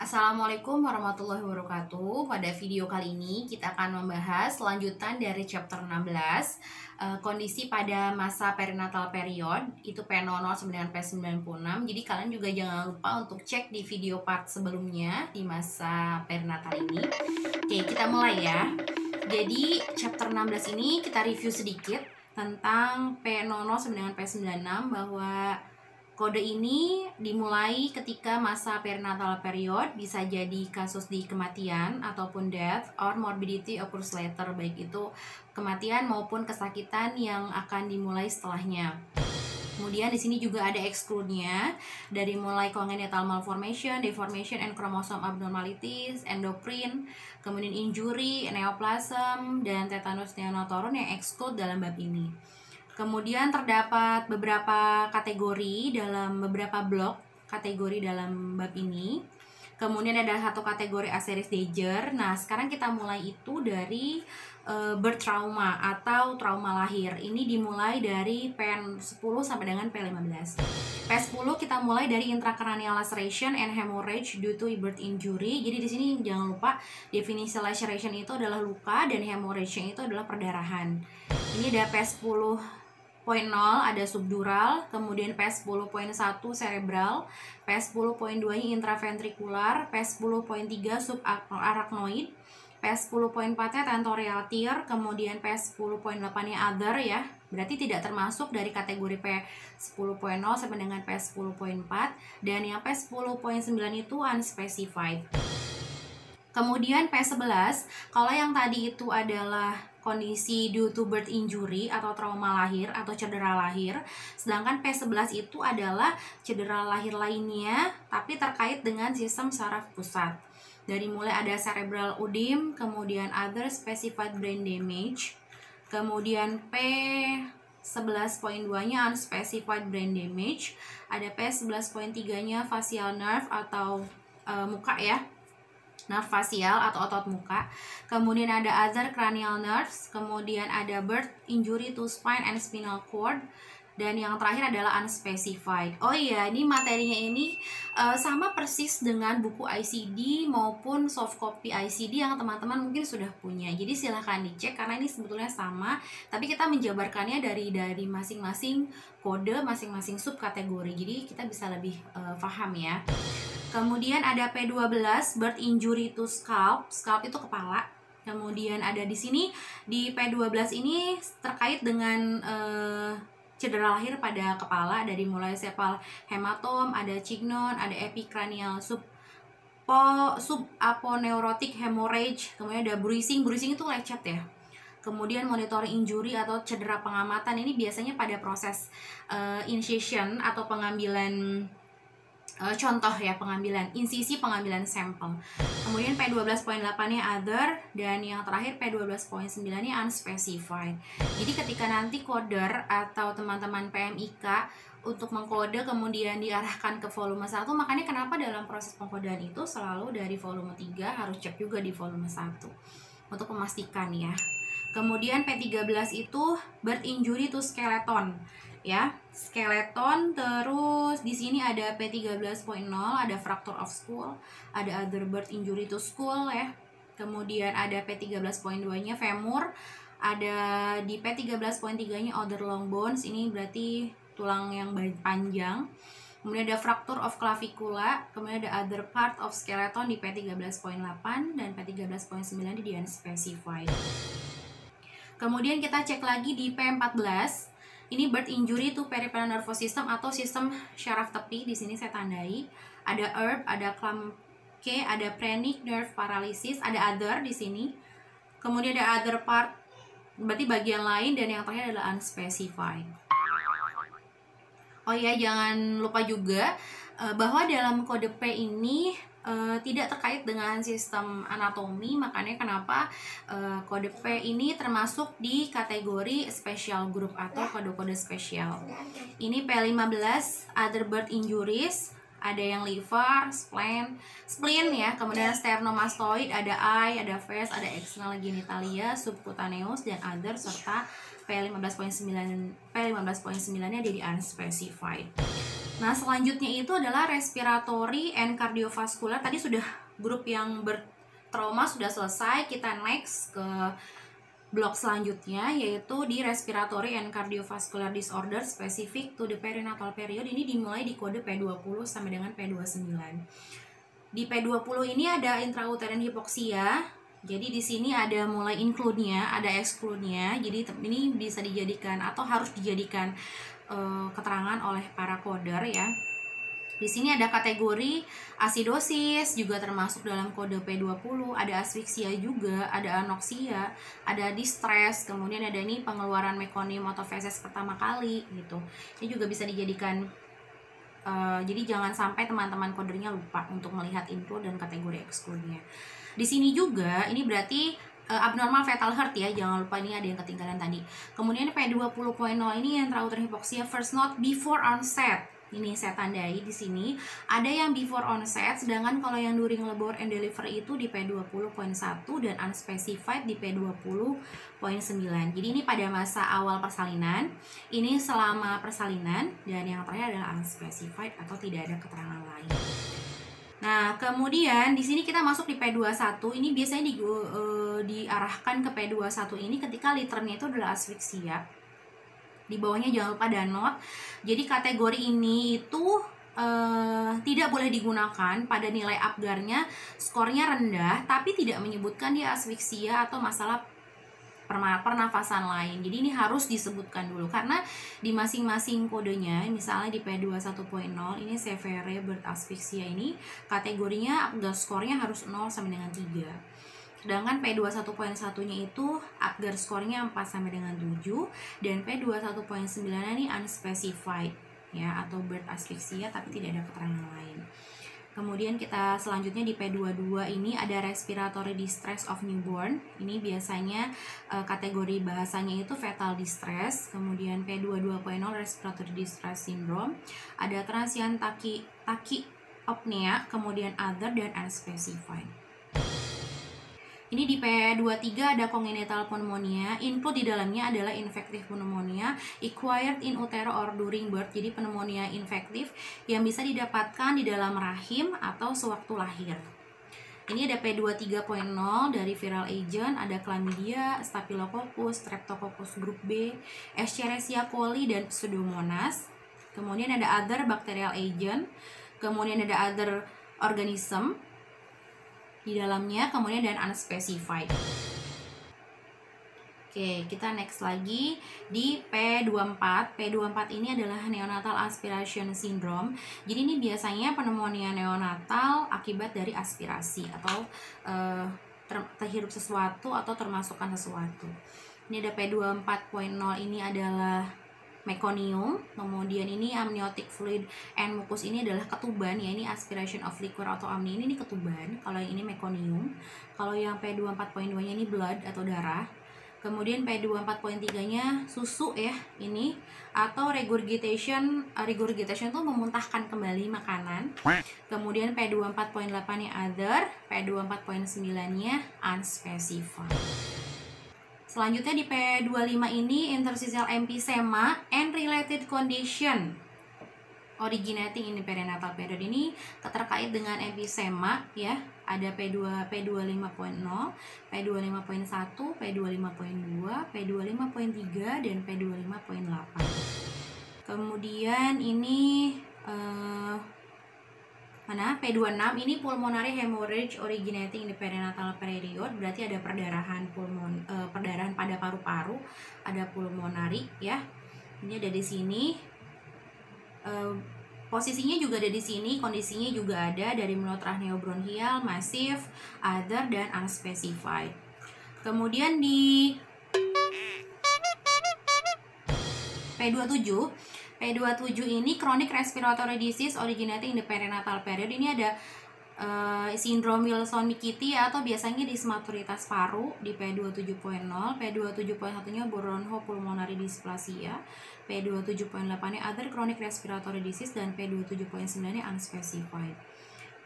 Assalamualaikum warahmatullahi wabarakatuh. Pada video kali ini kita akan membahas lanjutan dari chapter 16, kondisi pada masa perinatal period, itu P00 sampai dengan P96. Jadi kalian juga jangan lupa untuk cek di video part sebelumnya di masa perinatal ini. Oke, kita mulai ya. Jadi chapter 16 ini kita review sedikit tentang P00 sampai dengan P96, bahwa kode ini dimulai ketika masa perinatal period, bisa jadi kasus di kematian ataupun death or morbidity occurs later, baik itu kematian maupun kesakitan yang akan dimulai setelahnya. Kemudian di sini juga ada exclude-nya, dari mulai congenital malformation, deformation and chromosome abnormalities, endocrine, kemudian injury, neoplasm, dan tetanus neonatal yang exclude dalam bab ini. Kemudian terdapat beberapa kategori dalam beberapa blok kategori dalam bab ini. Kemudian ada satu kategori Asteris Danger. Nah, sekarang kita mulai itu dari birth trauma atau trauma lahir. Ini dimulai dari P10 sampai dengan P15. P10 kita mulai dari intracranial laceration and hemorrhage due to birth injury. Jadi di sini jangan lupa definisi laceration itu adalah luka dan hemorrhage itu adalah perdarahan. Ini ada P10.0 ada subdural, kemudian P10.1 cerebral, P10.2 intraventrikular, P10.3 subarachnoid, P10.4 nya tentorial tear, kemudian P10.8 nya other ya, berarti tidak termasuk dari kategori P10.0 sampai dengan P10.4, dan yang P10.9 itu unspecified. Kemudian P11, kalau yang tadi itu adalah kondisi due to birth injury atau trauma lahir atau cedera lahir, sedangkan P11 itu adalah cedera lahir lainnya tapi terkait dengan sistem saraf pusat. Dari mulai ada cerebral edema, kemudian other specified brain damage, kemudian P11.2 nya unspecified brain damage, ada P11.3 nya facial nerve atau muka ya, nerve facial atau otot muka, kemudian ada other cranial nerves, kemudian ada birth injury to spine and spinal cord, dan yang terakhir adalah unspecified. Oh iya, ini materinya ini sama persis dengan buku ICD maupun soft copy ICD yang teman-teman mungkin sudah punya. Jadi silahkan dicek karena ini sebetulnya sama, tapi kita menjabarkannya dari masing-masing kode, masing-masing subkategori. Jadi kita bisa lebih paham ya. Kemudian ada P12 birth injury to scalp. Scalp itu kepala. Kemudian ada di sini di P12 ini terkait dengan cedera lahir pada kepala, dari mulai sepal hematom, ada cygnon, ada epicranial subaponeurotic hemorrhage, kemudian ada bruising itu lecet ya. Kemudian monitoring injury atau cedera pengamatan, ini biasanya pada proses incision atau pengambilan contoh ya, pengambilan insisi, pengambilan sampel. Kemudian P12.8 nya other, dan yang terakhir P12.9 nya unspecified. Jadi ketika nanti coder atau teman-teman PMIK untuk mengkode kemudian diarahkan ke volume 1, makanya kenapa dalam proses pengkodean itu selalu dari volume 3 harus cek juga di volume 1 untuk memastikan ya. Kemudian P13 itu birth injury to skeleton ya, skeleton. Terus di sini ada P13.0 ada fracture of skull, ada other birth injury to skull ya. Kemudian ada P13.2 nya femur, ada di P13.3 nya other long bones, ini berarti tulang yang panjang. Kemudian ada fracture of clavicula, kemudian ada other part of skeleton di P13.8 dan P13.9 di unspecified. Kemudian kita cek lagi di P14. Ini birth injury to peripheral nervous system atau sistem syaraf tepi, di sini saya tandai. Ada ERB, ada Klumpke, ada phrenic nerve paralysis, ada other di sini. Kemudian ada other part, berarti bagian lain, dan yang terakhir adalah unspecified. Oh ya, jangan lupa juga bahwa dalam kode P ini tidak terkait dengan sistem anatomi, makanya kenapa kode P ini termasuk di kategori special group atau kode-kode spesial. Ini P15 other birth injuries, ada yang liver, spleen ya, kemudian sternomastoid, ada eye, ada face, ada external genitalia, subcutaneous, dan other, serta P15.9 nya jadi unspecified. Nah, selanjutnya itu adalah respiratory and cardiovascular. Tadi sudah grup yang bertrauma sudah selesai. Kita next ke blok selanjutnya, yaitu di respiratory and cardiovascular disorder specific to the perinatal period. Ini dimulai di kode P20 sampai dengan P29. Di P20 ini ada intrauterine hypoxia. Jadi di sini ada mulai include-nya, ada exclude-nya. Jadi ini bisa dijadikan atau harus dijadikan keterangan oleh para coder ya. Di sini ada kategori asidosis juga termasuk dalam kode P20, ada asfiksia juga, ada anoksia, ada distress, kemudian ada ini pengeluaran mekonium atau feses pertama kali gitu. Ini juga bisa dijadikan jadi jangan sampai teman-teman codernya lupa untuk melihat include dan kategori exclude-nya. Di sini juga ini berarti abnormal fetal heart ya, jangan lupa, ini ada yang ketinggalan tadi. Kemudian P20.0 ini yang intrauterine hypoxia first note before onset. Ini saya tandai di sini. Ada yang before onset, sedangkan kalau yang during labor and delivery itu di P20.1 dan unspecified di P20.9. Jadi ini pada masa awal persalinan, ini selama persalinan, dan yang terakhir adalah unspecified atau tidak ada keterangan lain. Nah, kemudian di sini kita masuk di P21. Ini biasanya diarahkan ke P21 ini ketika liternya itu adalah asfiksia. Di bawahnya jangan lupa danot. Jadi kategori ini itu tidak boleh digunakan pada nilai Apgar-nya skornya rendah, tapi tidak menyebutkan dia asfiksia atau masalah pernafasan lain. Jadi ini harus disebutkan dulu karena di masing-masing kodenya, misalnya di P21.0 ini severe birth asphyxia, ini kategorinya Apgar skornya harus 0 sampai dengan 3. Sedangkan P21.1-nya itu Apgar skornya 4 sampai dengan 7, dan P21.9 ini unspecified ya, atau birth asphyxia tapi tidak ada keterangan lain. Kemudian kita selanjutnya di P22 ini ada respiratory distress of newborn. Ini biasanya kategori bahasanya itu fetal distress. Kemudian P22.0 respiratory distress syndrome. Ada transient tachypnea, kemudian other dan unspecified. Ini di P23 ada congenital pneumonia, include di dalamnya adalah infective pneumonia, acquired in utero or during birth, jadi pneumonia infektif yang bisa didapatkan di dalam rahim atau sewaktu lahir. Ini ada P23.0 dari viral agent, ada chlamydia, staphylococcus, streptococcus grup B, Escherichia coli, dan pseudomonas. Kemudian ada other bacterial agent, kemudian ada other organism di dalamnya, kemudian dan unspecified. Oke, kita next lagi di P24. P24 ini adalah neonatal aspiration syndrome. Jadi ini biasanya pneumonia neonatal akibat dari aspirasi atau terhirup sesuatu atau termasukkan sesuatu. Ini ada P24.0, ini adalah mekonium, kemudian ini amniotic fluid and mucus, ini adalah ketuban ya, ini aspiration of liquor atau amni, ini ketuban. Kalau yang ini mekonium. Kalau yang P24.2 nya ini blood atau darah. Kemudian P24.3 nya susu ya, ini atau regurgitation. Regurgitation itu memuntahkan kembali makanan. Kemudian P24.8 nya other, P24.9 nya unspecified. Selanjutnya di P25 ini interstitial emphysema and related condition originating in the perinatal period. Ini terkait dengan emphysema ya. Ada P25.0, P25.1, P25.2, P25.3 dan P25.8. Kemudian ini P26 ini pulmonary hemorrhage originating in the perinatal period, berarti ada perdarahan perdarahan pada paru-paru, ada pulmonary ya. Ini ada di sini. Posisinya juga ada di sini, kondisinya juga ada dari monotracheobronchial, massive, other dan unspecified. Kemudian di P27 ini chronic respiratory disease originating in the perinatal period. Ini ada sindrom Wilson-Mikitti atau biasanya dismaturitas paru di P27.0, P27.1-nya bronchopulmonary dysplasia, P27.8-nya other chronic respiratory disease, dan P27.9-nya unspecified.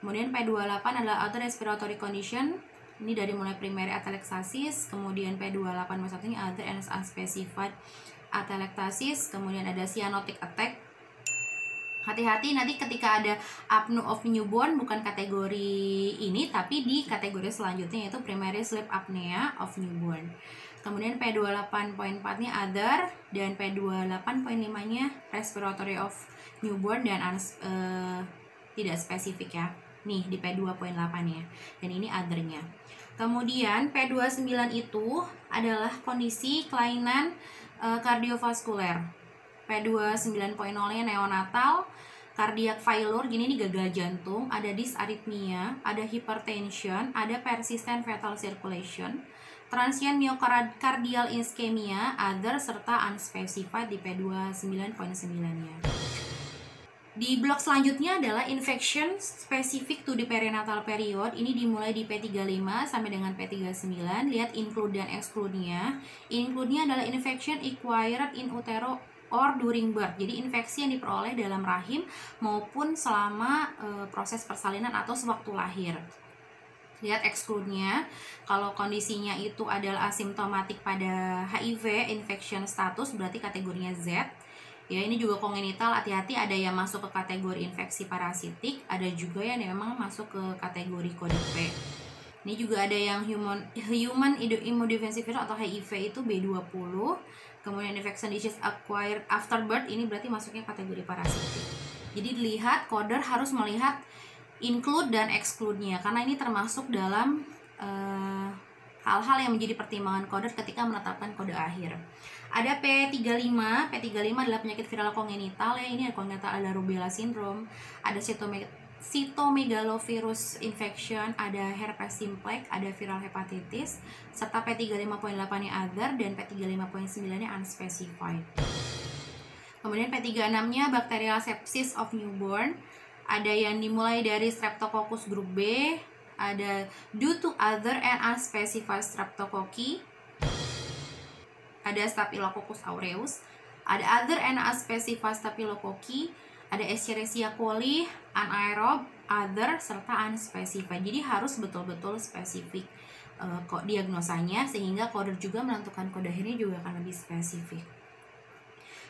Kemudian P28 adalah other respiratory condition. Ini dari mulai primary atelectasis, kemudian P28.1-nya other and unspecified atelectasis, kemudian ada cyanotic attack, Hati-hati nanti ketika ada apnea of newborn, bukan kategori ini tapi di kategori selanjutnya, yaitu primary sleep apnea of newborn. Kemudian P28.4 nya other, dan P28.5 nya respiratory of newborn dan tidak spesifik ya. Nih di P2.8 ya. Dan ini other-nya. Kemudian P29 itu adalah kondisi kelainan kardiovaskuler. P29.0-nya neonatal, cardiac failure, gini nih gagal jantung, ada dysarrhythmia, ada hypertension, ada persistent fetal circulation, transient myocardial ischemia, other, serta unspecified di P29.9-nya. Di blok selanjutnya adalah infection specific to the perinatal period. Ini dimulai di P35 sampai dengan P39. Lihat include dan exclude-nya. Include-nya adalah infection acquired in utero or during birth. Jadi infeksi yang diperoleh dalam rahim maupun selama proses persalinan atau sewaktu lahir. Lihat exclude-nya. Kalau kondisinya itu adalah asimptomatik pada HIV infection status, berarti kategorinya Z. Ya, ini juga kongenital, hati-hati, ada yang masuk ke kategori infeksi parasitik, ada juga yang memang masuk ke kategori kode P. Ini juga ada yang human immunodefensive virus atau HIV itu B20. Kemudian infection disease acquired after birth, ini berarti masuknya kategori parasitik. Jadi dilihat, coder harus melihat include dan exclude-nya, karena ini termasuk dalam hal-hal yang menjadi pertimbangan coder ketika menetapkan kode akhir. Ada P35 adalah penyakit viral kongenital ya, ini ada kongenital, ada rubella syndrome, ada cytomegalovirus infection, ada herpes simplex, ada viral hepatitis, serta P35.8-nya other dan P35.9-nya unspecified. Kemudian P36-nya bacterial sepsis of newborn, ada yang dimulai dari Streptococcus group B, ada due to other and unspecified streptococci, ada Staphylococcus aureus, ada other and unspecified staphylococci, ada Escherichia coli, anaerob, other, serta unspecified. Jadi harus betul-betul spesifik kok diagnosanya, sehingga coder juga menentukan kode akhirnya juga akan lebih spesifik.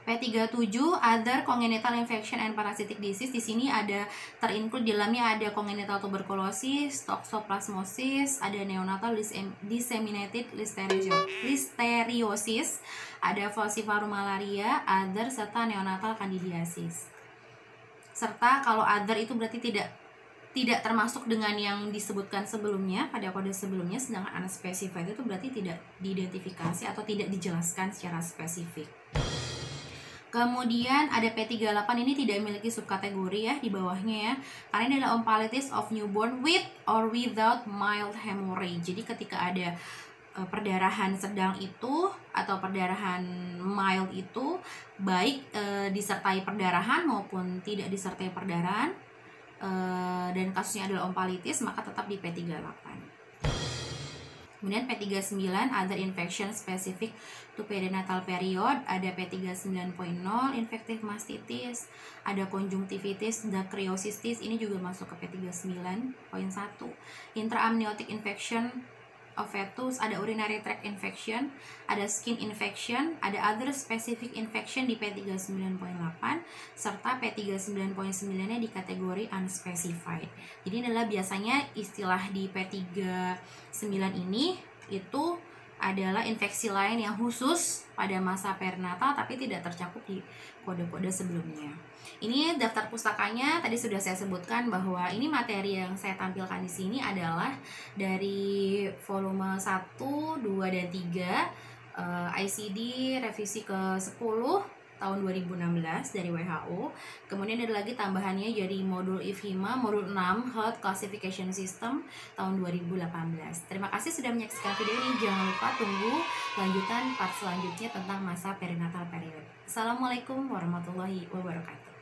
P37 other congenital infection and parasitic disease. Di sini ada terinclude di dalamnya ada congenital tuberculosis, toxoplasmosis, ada neonatal disseminated listeriosis, ada falciparum malaria, other, serta neonatal candidiasis. Serta kalau other itu berarti tidak termasuk dengan yang disebutkan sebelumnya pada kode sebelumnya, sedangkan unspecified itu berarti tidak diidentifikasi atau tidak dijelaskan secara spesifik. Kemudian ada P38, ini tidak memiliki subkategori ya di bawahnya ya. Karena ini adalah ompalitis of newborn with or without mild hemorrhage. Jadi ketika ada perdarahan sedang itu atau perdarahan mild itu, baik disertai perdarahan maupun tidak disertai perdarahan, dan kasusnya adalah ompalitis, maka tetap di P38. Kemudian P39 other infection specific to perinatal period, ada P39.0 infective mastitis, ada conjunctivitis, dacryocystis, ini juga masuk ke P39.1. Intraamniotic infection of fetus, ada urinary tract infection, ada skin infection, ada other specific infection di P39.8, serta P39.9-nya di kategori unspecified. Jadi ini adalah biasanya istilah di P39 ini itu adalah infeksi lain yang khusus pada masa perinatal tapi tidak tercakup di kode-kode sebelumnya. Ini daftar pustakanya tadi sudah saya sebutkan bahwa ini materi yang saya tampilkan di sini adalah dari volume 1, 2, dan 3 ICD revisi ke-10 tahun 2016 dari WHO. Kemudian ada lagi tambahannya jadi modul IFHIMA, modul 6 Health Classification System tahun 2018. Terima kasih sudah menyaksikan video ini. Jangan lupa tunggu lanjutan part selanjutnya tentang masa perinatal period. Assalamualaikum warahmatullahi wabarakatuh.